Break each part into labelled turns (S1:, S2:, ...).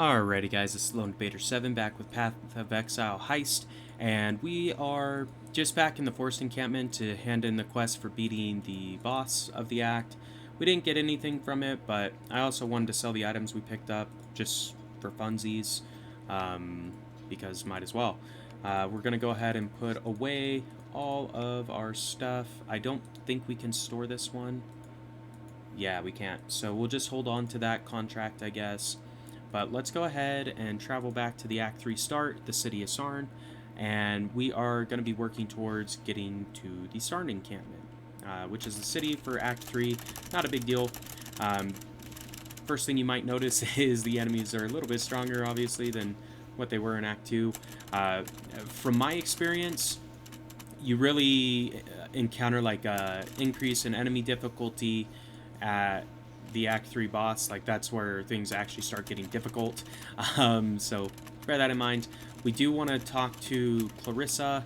S1: Alrighty guys, this is Lone Debater 7 back with Path of Exile Heist, and we are just back in the Forest Encampment to hand in the quest for beating the boss of the act. We didn't get anything from it, but I also wanted to sell the items we picked up just for funsies, because might as well. We're going to go ahead and put away all of our stuff. I don't think we can store this one. Yeah, we can't, so we'll just hold on to that contract, I guess. But let's go ahead and travel back to the Act 3 start, the city of Sarn, and we are going to be working towards getting to the Sarn Encampment, which is the city for Act 3. Not a big deal. First thing you might notice is the enemies are a little bit stronger, obviously, than what they were in Act 2. From my experience, you really encounter like an increase in enemy difficulty at the Act 3 boss. Like, that's where things actually start getting difficult. So bear that in mind. We do want to talk to Clarissa,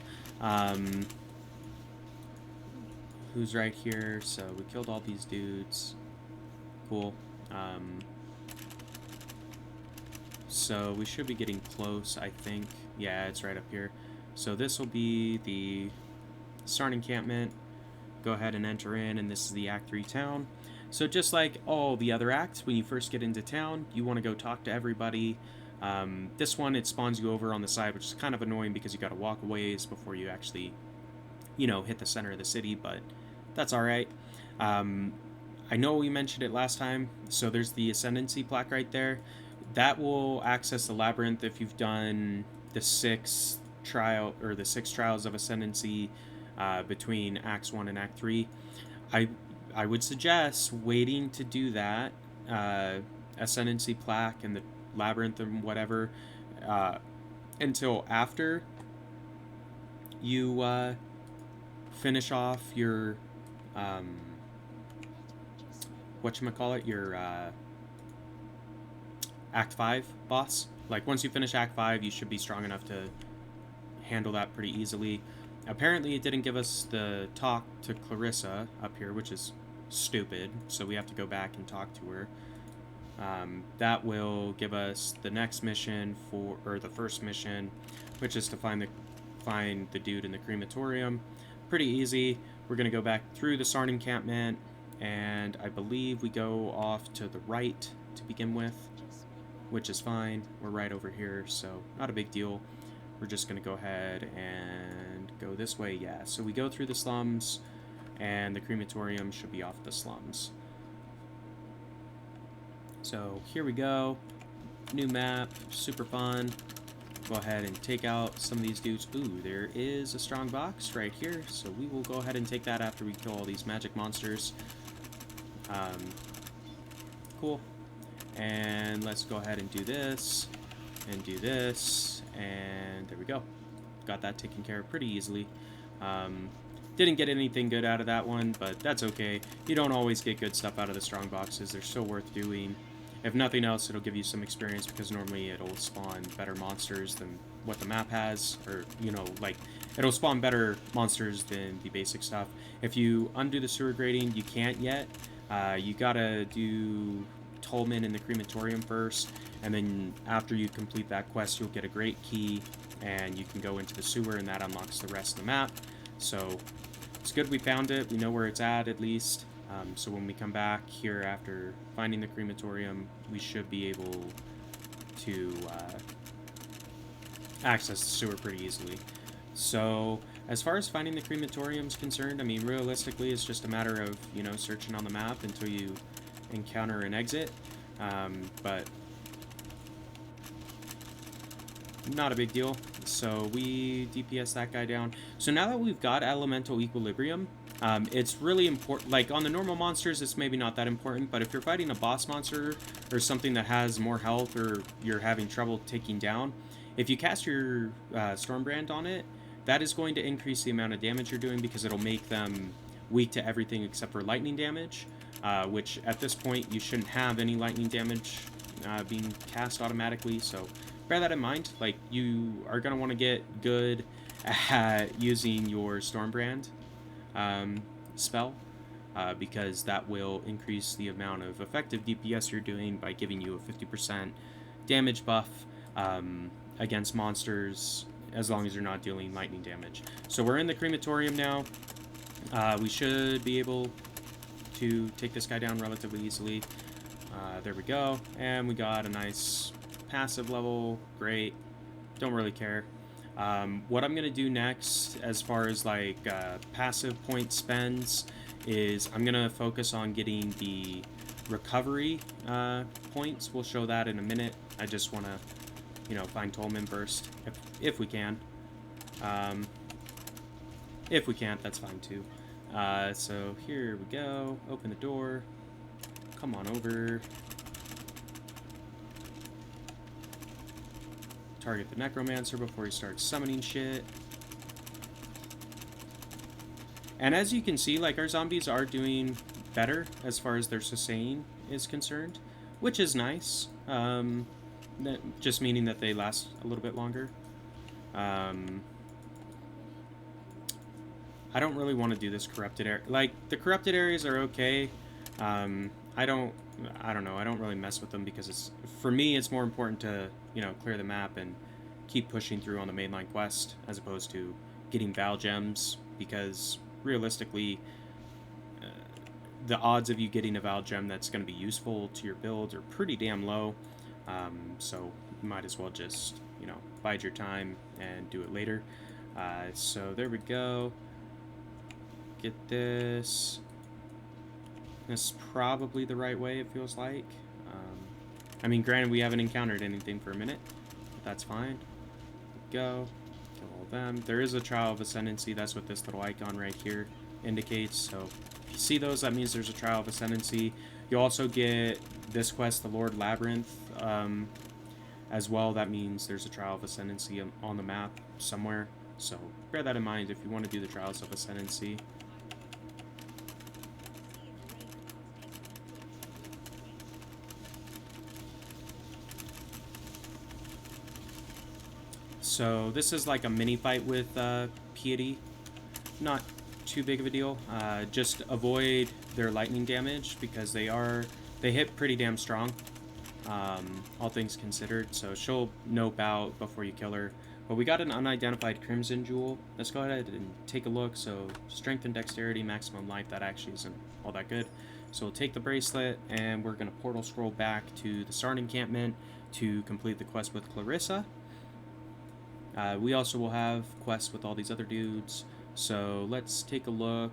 S1: who's right here. So we killed all these dudes. Cool. So we should be getting close, I think. Yeah, it's right up here. So this will be the Sarn Encampment. Go ahead and enter in, and this is the Act 3 town. So just like all the other acts, when you first get into town, you want to go talk to everybody. This one, it spawns you over on the side, which is kind of annoying because you got to walk a ways before you actually, hit the center of the city, but that's all right. I know we mentioned it last time, so there's the Ascendancy plaque right there. That will access the labyrinth if you've done the six trials of Ascendancy between Acts 1 and Act 3. I would suggest waiting to do that Ascendancy plaque and the labyrinth and whatever until after you finish off your your Act 5 boss. Like, once you finish Act 5, you should be strong enough to handle that pretty easily. Apparently it didn't give us the talk to Clarissa up here, which is stupid, so we have to go back and talk to her. That will give us the next mission or the first mission, which is to find the dude in the Crematorium. Pretty easy. We're gonna go back through the Sarn Encampment, and I believe we go off to the right to begin with, which is fine. We're right over here, so not a big deal. We're just gonna go ahead and go this way. Yeah, so we go through the slums, and the Crematorium should be off the slums. So here we go. New map, super fun. Go ahead and take out some of these dudes. Ooh, there is a strong box right here, so we will go ahead and take that after we kill all these magic monsters. Cool. And let's go ahead and do this, and do this, and there we go. Got that taken care of pretty easily. Didn't get anything good out of that one, but that's okay. You don't always get good stuff out of the strong boxes. They're still worth doing. If nothing else, it'll give you some experience, because normally it'll spawn better monsters than what the map has, or, like, it'll spawn better monsters than the basic stuff. If you undo the sewer grading, you can't yet. You gotta do Tolman in the Crematorium first, and then after you complete that quest, you'll get a great key, and you can go into the sewer, and that unlocks the rest of the map. So it's good we found it. We know where it's at least. So when we come back here after finding the Crematorium, we should be able to access the sewer pretty easily. So as far as finding the Crematorium is concerned, I mean, realistically, it's just a matter of, searching on the map until you encounter an exit. But not a big deal. So we DPS that guy down. So now that we've got elemental equilibrium, it's really important. Like, on the normal monsters, it's maybe not that important, but if you're fighting a boss monster or something that has more health, or you're having trouble taking down, if you cast your Stormbrand on it, that is going to increase the amount of damage you're doing, because it'll make them weak to everything except for lightning damage, which at this point you shouldn't have any lightning damage being cast automatically, so bear that in mind. Like, you are going to want to get good at using your Stormbrand spell, because that will increase the amount of effective DPS you're doing by giving you a 50% damage buff against monsters as long as you're not dealing lightning damage. So we're in the Crematorium now. We should be able to take this guy down relatively easily. There we go. And we got a nice passive level. Great. Don't really care. What I'm going to do next as far as like passive point spends is I'm going to focus on getting the recovery points. We'll show that in a minute. I just want to, you know, find Tolman first if we can. If we can't, that's fine too. So here we go. Open the door. Come on over. Target the Necromancer before he starts summoning shit. And as you can see, like, our zombies are doing better as far as their sustain is concerned, which is nice. Just meaning that they last a little bit longer. I don't really want to do this corrupted area. Like, the corrupted areas are okay. I don't know. I don't really mess with them because it's, for me, it's more important to, you know, clear the map and keep pushing through on the mainline quest as opposed to getting Val gems, because realistically, the odds of you getting a Val gem that's going to be useful to your build are pretty damn low. So you might as well just, you know, bide your time and do it later. So there we go. Get this. This is probably the right way, it feels like. I mean, granted, we haven't encountered anything for a minute, but that's fine. Go. Kill all of them. There is a Trial of Ascendancy. That's what this little icon right here indicates. So if you see those, that means there's a Trial of Ascendancy. You also get this quest, the Lord Labyrinth, as well. That means there's a Trial of Ascendancy on the map somewhere. So bear that in mind if you want to do the Trials of Ascendancy. So this is like a mini fight with Piety. Not too big of a deal. Just avoid their lightning damage because they hit pretty damn strong, all things considered. So she'll nope out before you kill her. But we got an unidentified Crimson Jewel. Let's go ahead and take a look. So strength and dexterity, maximum life, that actually isn't all that good. So we'll take the bracelet and we're going to portal scroll back to the Sarn Encampment to complete the quest with Clarissa. We also will have quests with all these other dudes, so let's take a look.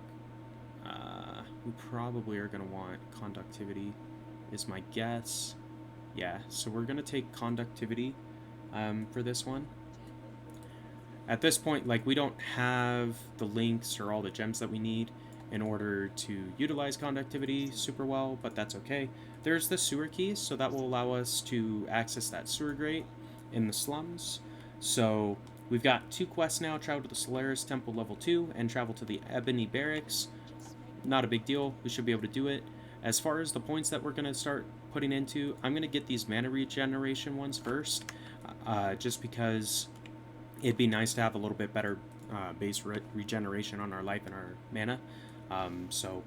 S1: We probably are going to want conductivity, is my guess. Yeah, so we're going to take conductivity for this one. At this point, like, we don't have the links or all the gems that we need in order to utilize conductivity super well, but that's okay. There's the sewer keys, so that will allow us to access that sewer grate in the slums. So we've got 2 quests now: travel to the Solaris Temple level 2 and travel to the Ebony Barracks. Not a big deal, we should be able to do it. As far as the points that we're going to start putting into, I'm going to get these mana regeneration ones first, just because it'd be nice to have a little bit better base regeneration on our life and our mana. So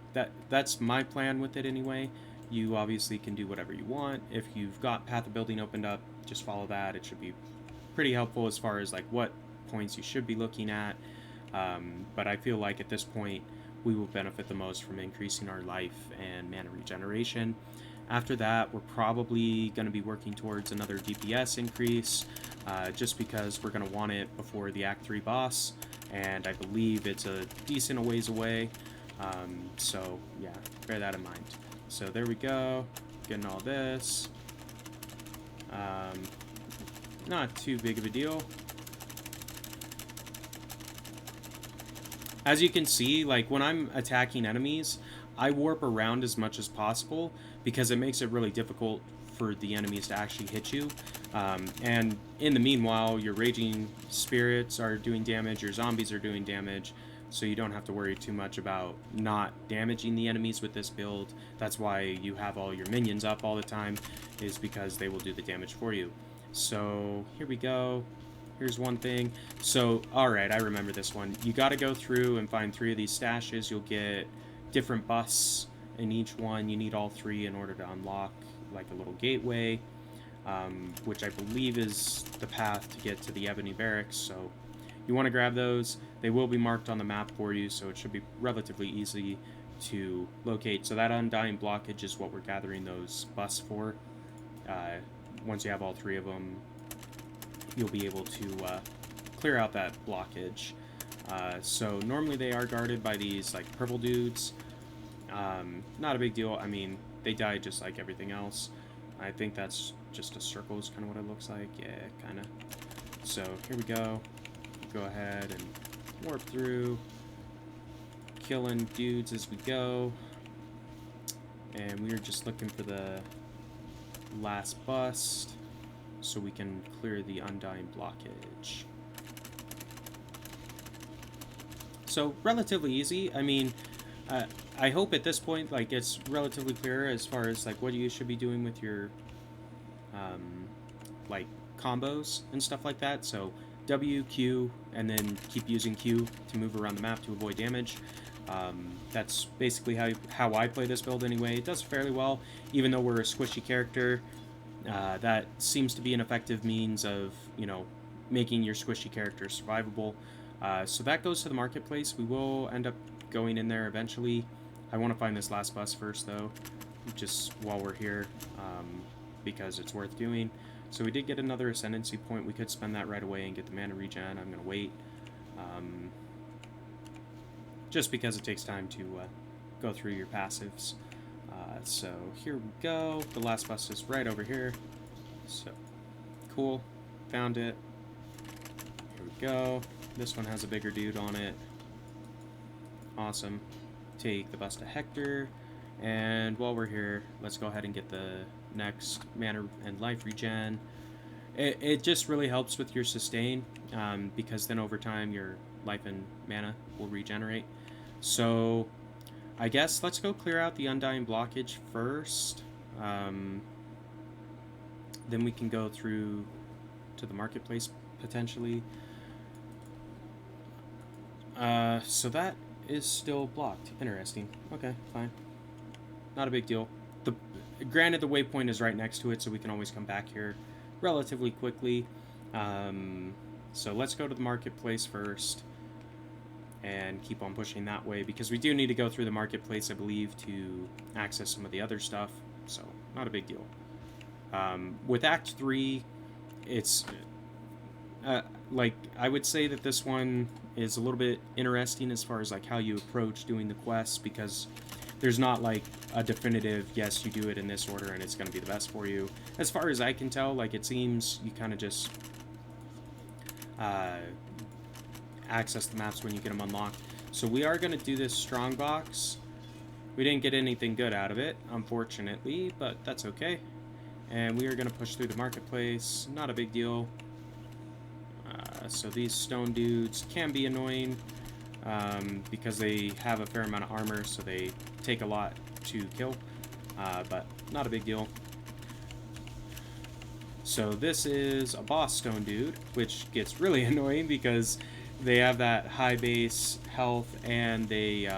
S1: that's my plan with it anyway. You obviously can do whatever you want. If you've got Path of Building opened up, just follow that. It should be pretty helpful as far as like what points you should be looking at, but I feel like at this point we will benefit the most from increasing our life and mana regeneration. After that, we're probably going to be working towards another DPS increase, just because we're going to want it before the Act 3 boss, and I believe it's a decent ways away, so yeah, bear that in mind. So there we go, getting all this. Not too big of a deal. As you can see, like, when I'm attacking enemies, I warp around as much as possible because it makes it really difficult for the enemies to actually hit you. And in the meanwhile, your raging spirits are doing damage, your zombies are doing damage, so you don't have to worry too much about not damaging the enemies with this build. That's why you have all your minions up all the time, is because they will do the damage for you. So here we go. Here's one thing. So, alright, I remember this one. You got to go through and find 3 of these stashes. You'll get different busts in each one. You need all 3 in order to unlock like a little gateway. which I believe is the path to get to the Ebony Barracks. So you want to grab those. They will be marked on the map for you, so it should be relatively easy to locate. So that Undying blockage is what we're gathering those busts for. Once you have all 3 of them, you'll be able to clear out that blockage. So normally they are guarded by these like purple dudes. Not a big deal. I mean, they die just like everything else. I think that's just a circle is kind of what it looks like. Yeah, kind of. So here we go. Go ahead and warp through, killing dudes as we go. And we're just looking for the last bust so we can clear the Undying blockage. So relatively easy. I mean, I hope at this point like it's relatively clear as far as like what you should be doing with your like combos and stuff like that. So W, Q, and then keep using Q to move around the map to avoid damage. That's basically how I play this build anyway. It does fairly well, even though we're a squishy character. That seems to be an effective means of, you know, making your squishy character survivable. So that goes to the marketplace. We will end up going in there eventually. I want to find this last bus first, though, just while we're here, because it's worth doing. So we did get another Ascendancy point. We could spend that right away and get the mana regen. I'm going to wait, just because it takes time to go through your passives. So here we go. The last bus is right over here. So cool. Found it. Here we go. This one has a bigger dude on it. Awesome. Take the bus to Hector. And while we're here, let's go ahead and get the next mana and life regen. It just really helps with your sustain, because then over time your life and mana will regenerate. So I guess let's go clear out the Undying blockage first. Then we can go through to the marketplace potentially. So that is still blocked. Interesting. Okay, fine. Not a big deal. Granted, the waypoint is right next to it, so we can always come back here relatively quickly. So let's go to the marketplace first and keep on pushing that way, because we do need to go through the marketplace, I believe, to access some of the other stuff. So not a big deal. With Act 3, it's like I would say that this one is a little bit interesting as far as like how you approach doing the quests, because there's not like a definitive yes, you do it in this order and it's going to be the best for you. As far as I can tell, like it seems you kind of just access the maps when you get them unlocked. So we are going to do this strongbox. We didn't get anything good out of it, unfortunately, but that's okay. And we are going to push through the marketplace. Not a big deal. So these stone dudes can be annoying, because they have a fair amount of armor, so they take a lot to kill, but not a big deal. So this is a boss stone dude, which gets really annoying because they have that high base health, and they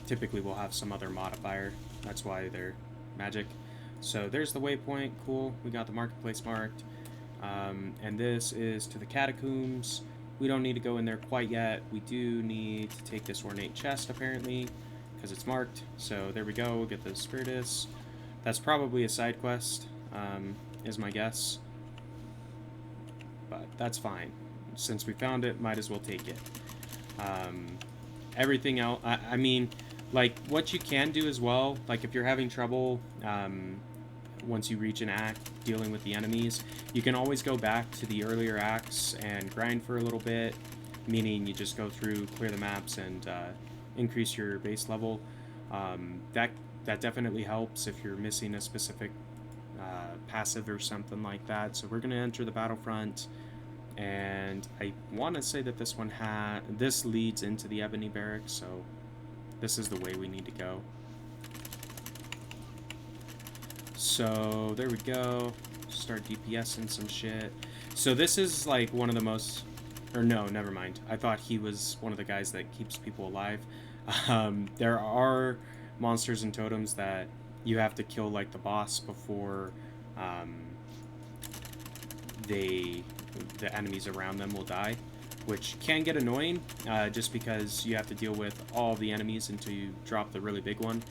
S1: typically will have some other modifier. That's why they're magic. So there's the waypoint. Cool. We got the marketplace marked. And this is to the catacombs. We don't need to go in there quite yet. We do need to take this ornate chest, apparently, because it's marked. So there we go. We'll get the Spiritus. That's probably a side quest, is my guess. But that's fine. Since we found it, might as well take it. Everything else, I mean, like, what you can do as well, like, if you're having trouble, once you reach an act dealing with the enemies, you can always go back to the earlier acts and grind for a little bit, meaning you just go through, clear the maps, and increase your base level. That definitely helps if you're missing a specific passive or something like that. So we're going to enter the battlefront, and I want to say that this leads into the Ebony Barracks, so this is the way we need to go. So there we go. Start DPSing some shit. So this is like one of the most, or no, never mind. I thought he was one of the guys that keeps people alive. There are monsters and totems that you have to kill like the boss before the enemies around them will die, which can get annoying just because you have to deal with all the enemies until you drop the really big one.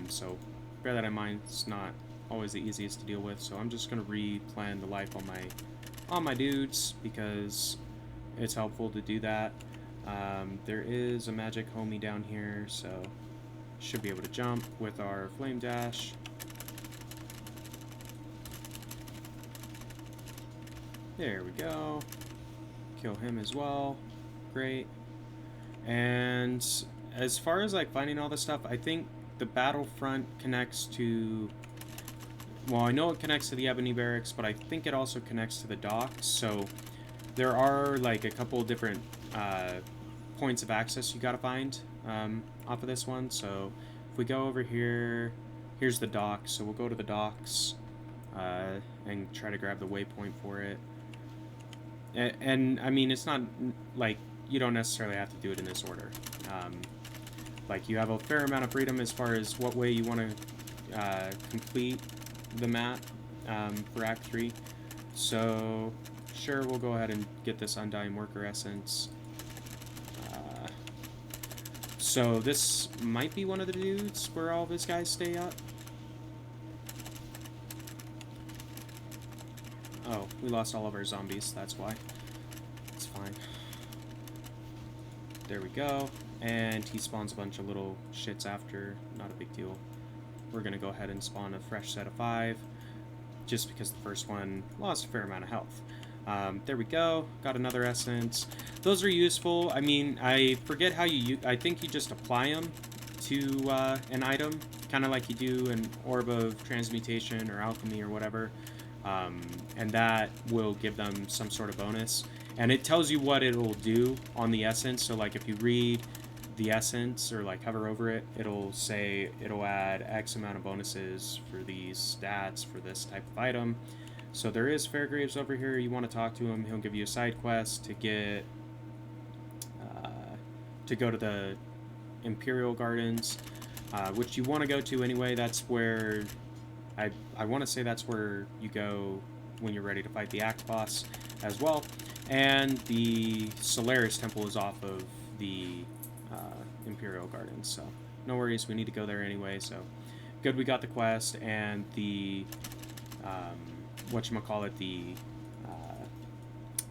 S1: So bear that in mind. It's not always the easiest to deal with, so I'm just gonna replan the life on my dudes because it's helpful to do that. There is a magic homie down here, so should be able to jump with our flame dash. There we go. Kill him as well. Great. And as far as like finding all this stuff, I think the battlefront connects to, well, I know it connects to the Ebony Barracks, but I think it also connects to the docks. So there are like a couple of different points of access you gotta find off of this one. So if we go over here, here's the docks. So we'll go to the docks and try to grab the waypoint for it. And I mean, it's not like you don't necessarily have to do it in this order. Like you have a fair amount of freedom as far as what way you want to complete the map for Act 3. So sure, we'll go ahead and get this Undying Worker Essence. So this might be one of the dudes where all of his guys stay up. Oh, we lost all of our zombies, that's why. It's fine. There we go. And he spawns a bunch of little shits after. Not a big deal. We're gonna go ahead and spawn a fresh set of 5. Just because the first one lost a fair amount of health. There we go. Got another essence. Those are useful. I mean, I forget how you I think you just apply them to an item. Kind of like you do an Orb of Transmutation or Alchemy or whatever. And that will give them some sort of bonus. And it tells you what it'll do on the essence. So like if you read the essence or like hover over it, it'll say it'll add X amount of bonuses for these stats for this type of item. So there is Fairgraves over here. You want to talk to him. He'll give you a side quest to get to go to the Imperial Gardens, which you want to go to anyway. That's where I want to say that's where you go when you're ready to fight the Act boss as well. And the Solaris Temple is off of the Imperial Gardens, so no worries, we need to go there anyway, so good we got the quest, and the whatchamacallit, the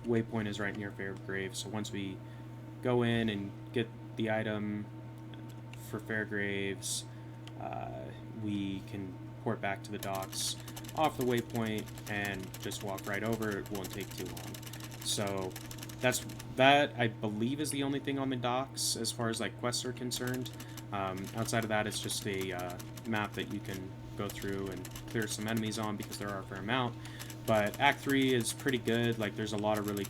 S1: waypoint is right near Fairgrave, so once we go in and get the item for Fairgraves, we can port back to the docks off the waypoint and just walk right over. It won't take too long. So that I believe is the only thing on the docks as far as like quests are concerned. Outside of that, it's just a map that you can go through and clear some enemies on because there are a fair amount. But Act 3 is pretty good. Like there's a lot of really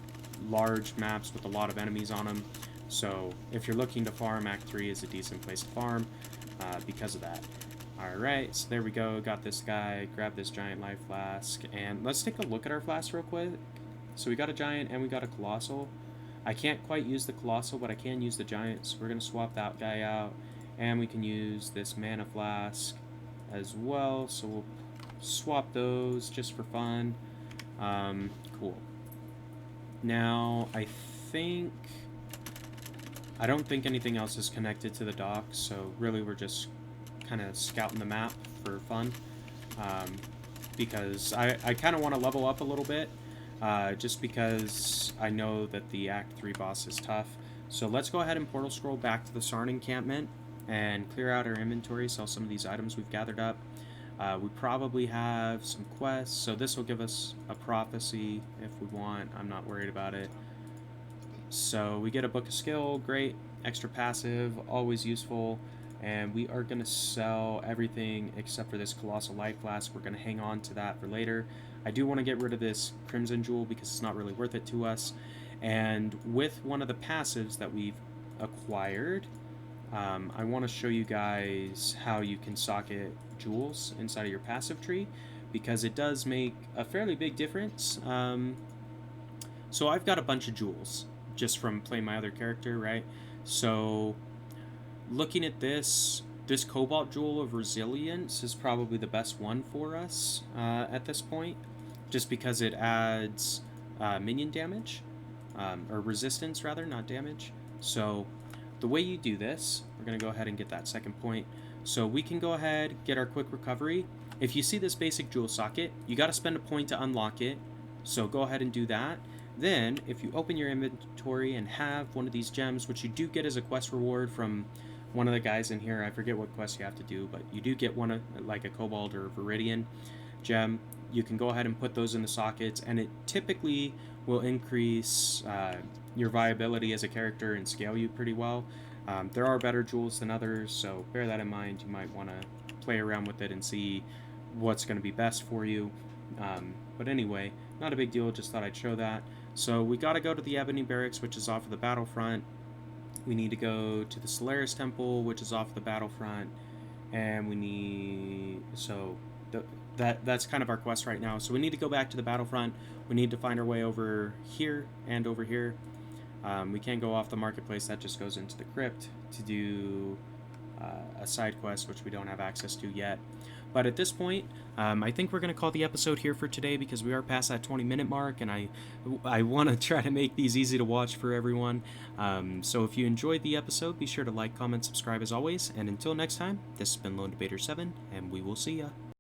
S1: large maps with a lot of enemies on them. So if you're looking to farm, Act 3 is a decent place to farm because of that. Alright, so there we go. Got this guy. Grab this giant life flask. And let's take a look at our flasks real quick. So we got a giant and we got a colossal. I can't quite use the colossal, but I can use the giant. So we're going to swap that guy out. And we can use this mana flask as well. So we'll swap those just for fun. Cool. Now, I don't think anything else is connected to the dock. So really we're just kind of scouting the map for fun. Because I kind of want to level up a little bit. Just because I know that the Act 3 boss is tough. So let's go ahead and portal scroll back to the Sarn encampment and clear out our inventory, sell some of these items we've gathered up. We probably have some quests, so this will give us a prophecy if we want. I'm not worried about it. So we get a book of skill, great. Extra passive, always useful. And we are going to sell everything except for this Colossal Life Flask. We're going to hang on to that for later. I do want to get rid of this Crimson Jewel because it's not really worth it to us. And with one of the passives that we've acquired, I want to show you guys how you can socket jewels inside of your passive tree, because it does make a fairly big difference. So I've got a bunch of jewels just from playing my other character, right? So looking at this, this Cobalt Jewel of Resilience is probably the best one for us at this point, just because it adds minion damage, or resistance rather, not damage. So the way you do this, we're going to go ahead and get that second point. So we can go ahead, get our quick recovery. If you see this basic jewel socket, you got to spend a point to unlock it. So go ahead and do that. Then, if you open your inventory and have one of these gems, which you do get as a quest reward from one of the guys in here, I forget what quest you have to do, but you do get one of, like a Cobalt or Viridian gem. You can go ahead and put those in the sockets, and it typically will increase your viability as a character and scale you pretty well. There are better jewels than others, so bear that in mind. You might want to play around with it and see what's going to be best for you. But anyway, not a big deal, just thought I'd show that. So we got to go to the Ebony Barracks, which is off of the battlefront. We need to go to the Solaris Temple, which is off the battlefront. And we need... So that's kind of our quest right now. So we need to go back to the battlefront. We need to find our way over here and over here. We can't go off the marketplace. That just goes into the crypt to do a side quest, which we don't have access to yet. But at this point, I think we're going to call the episode here for today, because we are past that 20-minute mark, and I want to try to make these easy to watch for everyone. So if you enjoyed the episode, be sure to like, comment, subscribe as always. And until next time, this has been LD7, and we will see ya.